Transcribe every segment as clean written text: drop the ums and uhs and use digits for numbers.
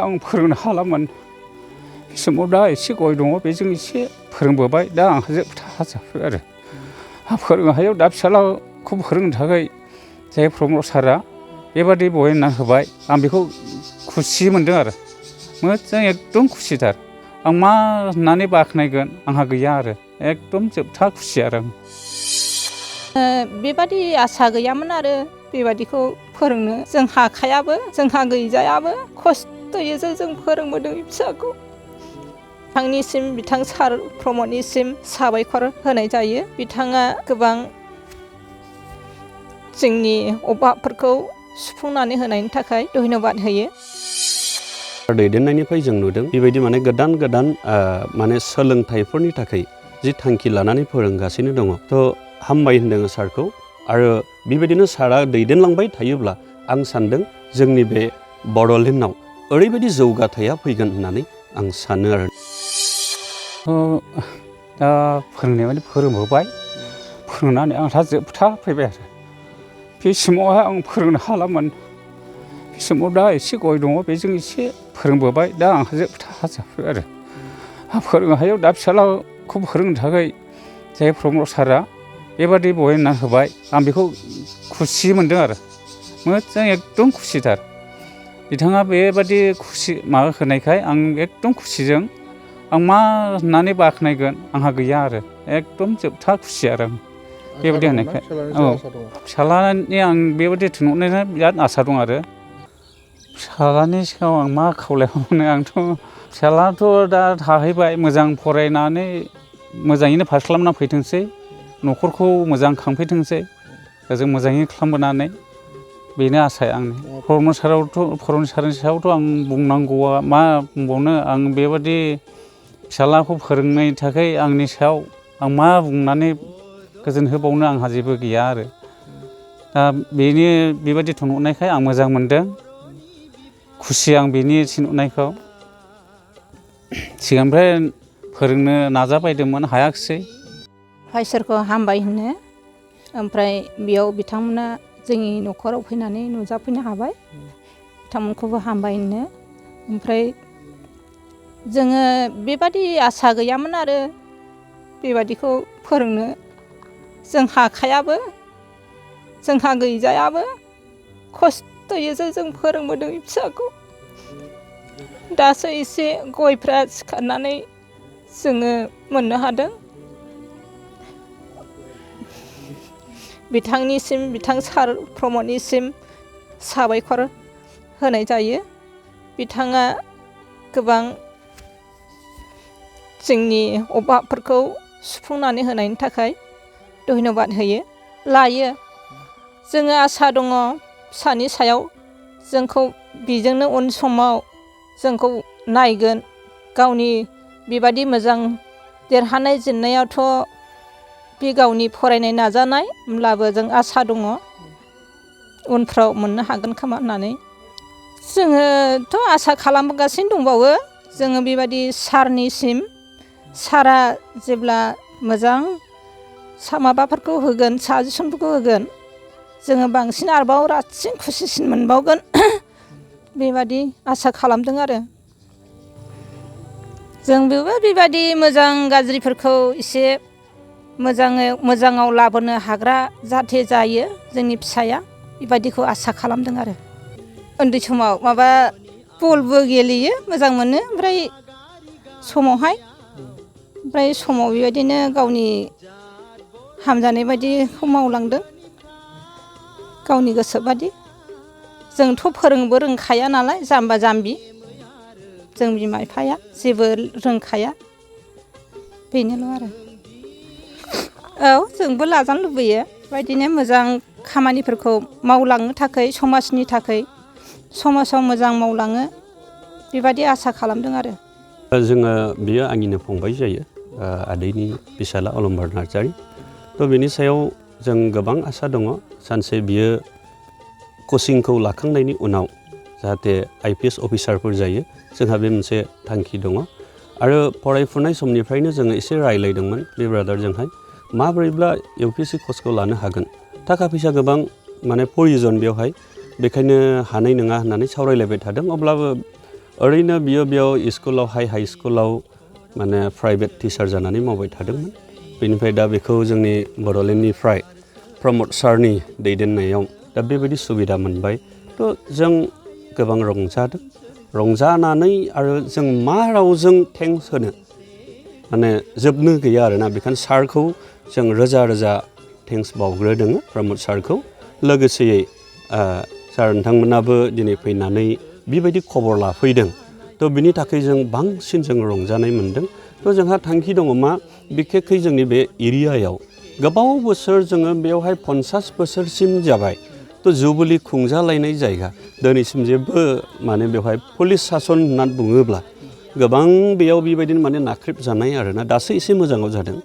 आं फोरोंनो हालामोन बे समाव दा एसे गय दङ बेजों एसे फोरोंबोबाय दा आंहा जोबथा हाजाफै आरो फोरोंनो हायाव दा फिसालाखौ फोरोंनो थाखाय जाय प्रमद सारा बेबादि बहायना होबाय आं बेखौ खुसि मोनदों आरो मोजां एकदम खुसिथार आं मा होननानै बाख्नायगोन आंहा गैया आरो एकदम जोबथा खुसि आरो बेबादि आसा गैयामोन आरो बेबादिखौ फोरोंनो जों हाखायाबो जोंहा गैजायाबो खस्थ'यैसो जों फोरोंबोदों फिसाखौ बिथांनिसिम बिथां सार प्रमदनिसिम साबायखर होनाय जायो बिथाङा गोबां जोंनि अभाबफोरखौ सुफुंनानै होनायनि थाखाय धन्यबाद होयो दैदेननायनिफ्राय जों नुदों बेबायदि माने गोदान गोदान माने सोलोंथाइफोरनि थाखाय जि थांखि लानानै फोरोंगासिनो दङ थ' हामबाय होनदों सारखौ आरो बेबायदिनो सारा दैदेनलांबाय थायोब्ला आं सान्दों जोंनि बे बड'लेण्डआव ओरैबायदि जौगाथाया फैगोन होननानै आं सानो आरो दा फोरोंनाय माने फोरोंबोबाय फोरोंनानै आंहा जोबथा फैबाय आरो बे समावहाय आं फोरोंनो हालामोन बे समाव दा एसे गय दङ बेजों एसे फोरोंबोबाय दा आंहा जोबथा हाजाफै आरो फोरोंनो हायाव दा फिसालाखौ फोरोंनो थाखाय जाय प्रमद सारा बेबादि बहायना होबाय आं बेखौ खुसि मोनदों आरो मोजां एकदम खुसिथार बिथाङा बेबादि खुसि माबा होनायखाय आं एकदम खुसिजों आं मा होननानै बाख्नायगोन आंहा गैया आरो एकदम जोबथा खुसि आरो आं बेबादि होनायखाय औ फिसालानि आं बेबादि थुनहरनायना बिराद आसा दं आरो फिसालानि सिगाङाव आं मा खावलायहरनो आंथ' फिसालाथ' दा थाहैबाय मोजां फरायनानै मोजाङैनो पास खालामना फैथोंसै न'खरखौ मोजां खांफैथोंसै जों मोजाङै खालामबोनानै बेनो आसाया आंनि प्रमद सारनि सायावथ' आं बुंनांगौआ मा बुंबावनो आं बेबादि फिसालाखौ फोरोंनायनि थाखाय आंनि सायाव आं मा बुंनानै गोजोन होबावनो आंहा जेबो गैया आरो दा बेनि बेबायदि थुनहरनायखाय आं मोजां मोनदों खुसि आं बेनि थिनहरनायखौ सिगांनिफ्राय फोरोंनो नाजाबायदोंमोन हायाखिसै इसोरखौ हामबाय होनो ओमफ्राय बेयाव बिथांमोना जोंनि न'खराव फैनानै नुजाफैनो हाबाय बिथांमोनखौबो हामबाय होनो ओमफ्राय जोङो बेबादि आसा गैयामोन आरो बेबादिखौ फोरोंनो जों हाखायाबो जोंहा गैजायाबो खस्थ'यैसो जों फोरोंबोदों फिसाखौ दासो एसे गयफ्रा सिखारनानै जोङो मोननो हादों बिथांनिसिम बिथां सार प्रमदनिसिम साबायखर होनाय जायो बिथाङा गोबां जोंनि अभाबफोरखौ सुफुंनानै होनायनि थाखाय धन्यबाद होयो लायो जोङो आसा दङ फिसानि सायाव जोंखौ बेजोंनो उन समाव जोंखौ नायगोन गावनि बेबादि मोजां देरहानाय जेननायावथ' बे गावनि फरायनाय नाजानाय होमब्लाबो जों आसा दङ उनफ्राव मोननो हागोन खोमा होननानै जोङोथ' आसा खालामगासिनो दंबावो जोङो बेबायदि सारनिसिम सारा जेब्ला मोजां माबाफोरखौ होगोन साजेसनफोरखौ होगोन जोङो बांसिन आरोबाव रासिन खुसिसिन मोनबावगोन बेबादि आसा खालामदों आरो जों बेबायदि मोजां गाज्रिफोरखौ एसे मोजाङाव लाबोनो हाग्रा जाहाथे जायो जोंनि फिसाया बेबायदिखौ आसा खालामदों आरो उन्दै समाव माबा बलबो गेलेयो मोजां मोनो ओमफ्राय समाव बेबायदिनो गावनि हामजानाय बायदिखौ मावलांदों गावनि गोसो बादि जोंथ' फोरोंबो रोंखाया नालाय जाम्बा जाम्बि जों बिमा बिफाया जेबो रोंखाया बेनोल' आरो औ जोंबो लाजानो लुबैयो बेबायदिनो मोजां खामानिफोरखौ मावलांनो थाखाय समाजनि थाखाय समाजाव मोजां मावलाङो बेबायदि आसा खालामदों आरो जोङो बियो आंनिनो फंबाय जायो आदैनि फिसाला अलंबार नार्जारि थ' बेनि सायाव जों गोबां आसा दङ सानसे बियो कचिंखौ लाखांनायनि उनाव जाहाथे IPS अफिसारफोर जायो जोंहा बे मोनसे थांखि दङ आरो फरायफुनाय समनिफ्रायनो जोङो एसे रायलायदोंमोन बे ब्रादारजोंहाय माबोरैब्ला UPSC कर्सखौ लानो हागोन थाखा फैसा गोबां माने प्रयोजन बेवहाय बेखायनो हानाय नङा होननानै सावरायलायबाय थादों अब्लाबो ओरैनो बियो बेयाव स्कुलावहाय हाइ स्कुलाव माने प्राइभेट टिचार जानानै मावबाय थादोंमोन बेनिफ्राय दा बेखौ जोंनि बड'लेण्डनिफ्राय प्रमद सारनि दैदेननायाव दा बेबायदि सुबिदा मोनबाय थ' जों गोबां रंजादों रंजानानै आरो जों मा रावजों थेंक्स होनो माने जोबनो गैया आरोना बेखायनो सारखौ जों रोजा रोजा थेंक्स बावग्रोदों प्रमद सारखौ लोगोसेयै सार नोंथांमोनाबो दिनै फैनानै बेबायदि खबर लाफैदों थ' बिनि थाखाय जों बांसिन जों रंजानाय मोनदों थ' जोंहा थांखि दङ मा बिखेखै जोंनि बे एरियायाव गोबाव बोसोर जोङो बेवहाय 50 बोसोरसिम जाबाय थ' जुबुलि खुंजालायनाय जायगा दिनैसिम जेबो माने बेवहाय पुलिस सासन होननानै बुङोब्ला गोबां बेयाव बेबायदिनो माने नाख्रेबजानाय आरोना दासो एसे मोजाङाव जादों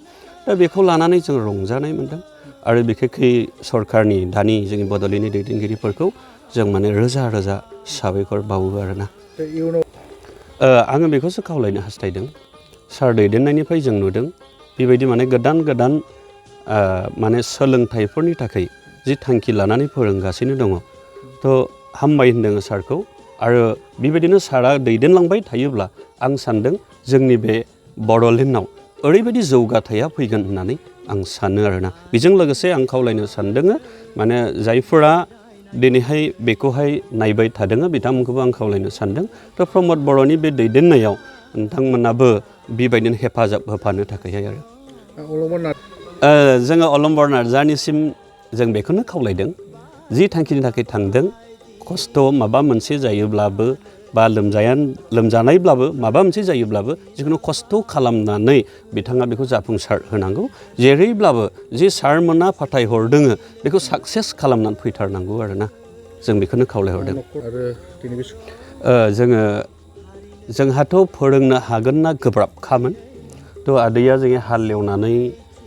दा बेखौ लानानै जों रंजानाय मोनदों आरो बिखेखै सरकारनि दानि जोंनि बड'लेण्डनि दैदेनगिरिफोरखौ जों माने रोजा रोजा साबायखर बावो आरोना आङो बेखौसो खावलायनो हास्थायदों सार दैदेननायनिफ्राय जों नुदों बेबायदि माने गोदान गोदान माने सोलोंथाइफोरनि थाखाय जि थांखि लानानै फोरोंगासिनो दङ थ' हामबाय होनदों सारखौ आरो बेबायदिनो सारा दैदेनलांबाय थायोब्ला आं सान्दों जोंनि बे बड'लेण्डआव ओरैबायदि जौगाथाया फैगोन होननानै आं सानो आरोना बेजों लोगोसे आं खावलायनो सान्दों माने जायफोरा दिनैहाय बेखौहाय नायबाय थादों बिथांमोनखौबो आं खावलायनो सान्दों थ' प्रमद बर'नि बे दैदेननायाव नोंथांमोनाबो बेबायदिनो हेफाजाब होफानो थाखायहाय आरो जोङो अलंबार नार्जारिनिसिम जों बेखौनो खावलायदों जि थांखिनि थाखाय थांदों खस्थ' माबा मोनसे जायोब्लाबो बा लोमजानायब्लाबो माबा मोनसे जायोब्लाबो जिखुनु खस्थ' खालामनानै बिथाङा बेखौ जाफुंसार होनांगौ जेरैब्लाबो जि सारमोना फाथायहरदों बेखौ साक्सेस खालामनानै फैथारनांगौ आरोना जों बेखौनो खावलायहरदों जोंहाथ' फोरोंनो हागोन ना गोब्राबखामोन थ' आदैया जोंनि हालेवनानै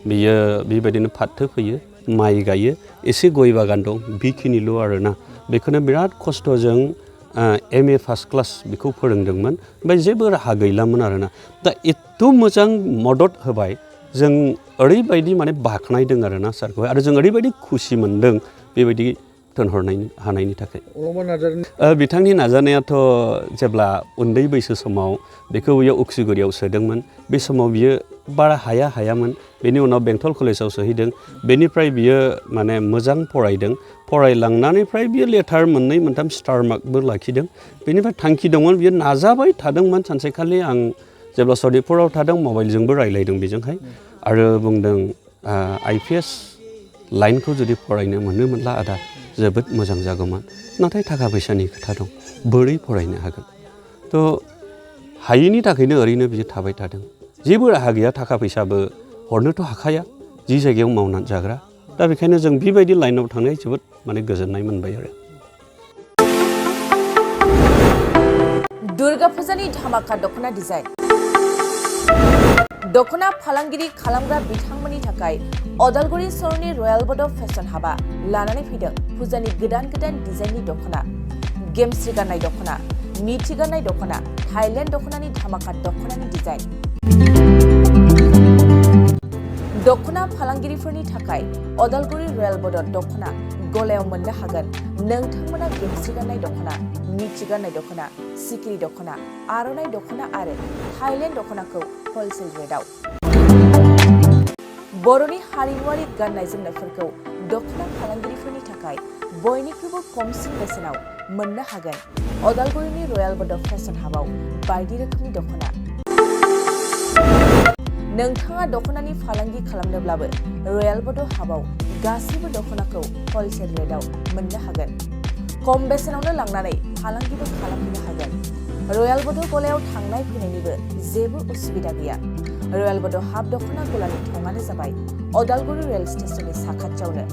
बियो बेबायदिनो फाथो फोयो माइ गायो एसे गय बागान दं बेखिनिल' आरोना बेखौनो बिराद खस्थ'जों MA फार्स्ट क्लास बेखौ फोरोंदोंमोन ओमफ्राय जेबो राहा गैलामोन आरोना दा एथ' मोजां मदद होबाय जों ओरैबायदि माने बाख्नायदों आरोना सारखौ आरो जों ओरैबायदि खुसि मोनदों बेबायदि थिनहरनायनि हानायनि थाखाय बिथांनि नाजानायाथ' जेब्ला उन्दै बैसो समाव बेखौ बियो उखिगुरियाव सोदोंमोन बे समाव बियो बारा हायामोन बेनि उनाव बेंटल कलेजाव सोहैदों बेनिफ्राय बियो माने मोजां फरायदों फरायलांनानैफ्राय बियो लेटार मोननै मोनथाम स्टार मार्कबो लाखिदों बेनिफ्राय थांखि दंमोन बियो नाजाबाय थादोंमोन सानसेखालि आं जेब्ला सनितपुराव थादों मबाइलजोंबो रायलायदों बेजोंहाय आरो बुंदों IPS लाइनखौ जुदि फरायनो मोनोमोनला आदा जोबोद मोजां जागौमोन नाथाय थाखा फैसानि खोथा दं बोरै फरायनो हागोन थ' हायैनि थाखायनो ओरैनो बियो थाबाय थादों जेबो राहा गैया थाखा फैसाबो हरनोथ' हाखाया जि जायगायाव मावनानै जाग्रा दा बेखायनो जों बेबायदि लाइनाव थांनाय जोबोद माने गोजोननाय मोनबाय आरो दुर्गा फुजानि धामाका दख'ना डिजाइन दख'ना फालांगिरि खालामग्रा बिथांमोननि थाखाय अदालगुरि सहरनि रयेल बड' फेशन हाबा लानानै फैदों फुजानि गोदान डिजाइननि दख'ना गेमस्रि गाननाय दख'ना मिथि गाननाय दख'ना थाइलेण्ड दख'नानि धामाका दख'नानि डिजाइन दख'ना फालांगिरिफोरनि थाखाय अदालगुरि रयेल बड' दख'ना गलायाव मोननो हागोन नोंथांमोना गेमस्रि गाननाय दख'ना मिथि गाननाय दख'ना सिखिरि दख'ना आर'नाइ दख'ना आरो थाइलेण्ड दख'नाखौ हलसेल रेटआव बर'नि हारिमुआरि गाननाय जोमनायफोरखौ दख'ना फालांगिरिफोरनि थाखाय बयनिख्रुइबो खमसिन बेसेनाव मोननो हागोन अदालगुरिनि रयेल बड' फेशन हाबाव बायदि रोखोमनि दख'ना नोंथाङा दख'नानि फालांगि खालामनोब्लाबो रयेल बड' हाबाव गासैबो दख'नाखौ हलसेल रेटआव मोननो हागोन खम बेसेनावनो लांनानै फालांगिबो खालामनो हागोन रयेल बड' गलायाव थांनाय फैनायनिबो जेबो उसुबिदा गैया रयेल बड' हाब दख'ना गलानि थंआनो जाबाय अदालगुरि रेल स्टेशननि साखाथियावनो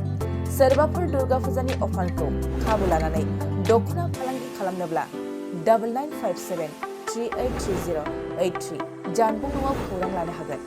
सोरबाफोर दुर्गा फुजानि अफारखौ खाबु लानानै दख'ना फालांगि खालामनोब्ला 9957383083 जानबुं न'आव खौरां लानो हागोन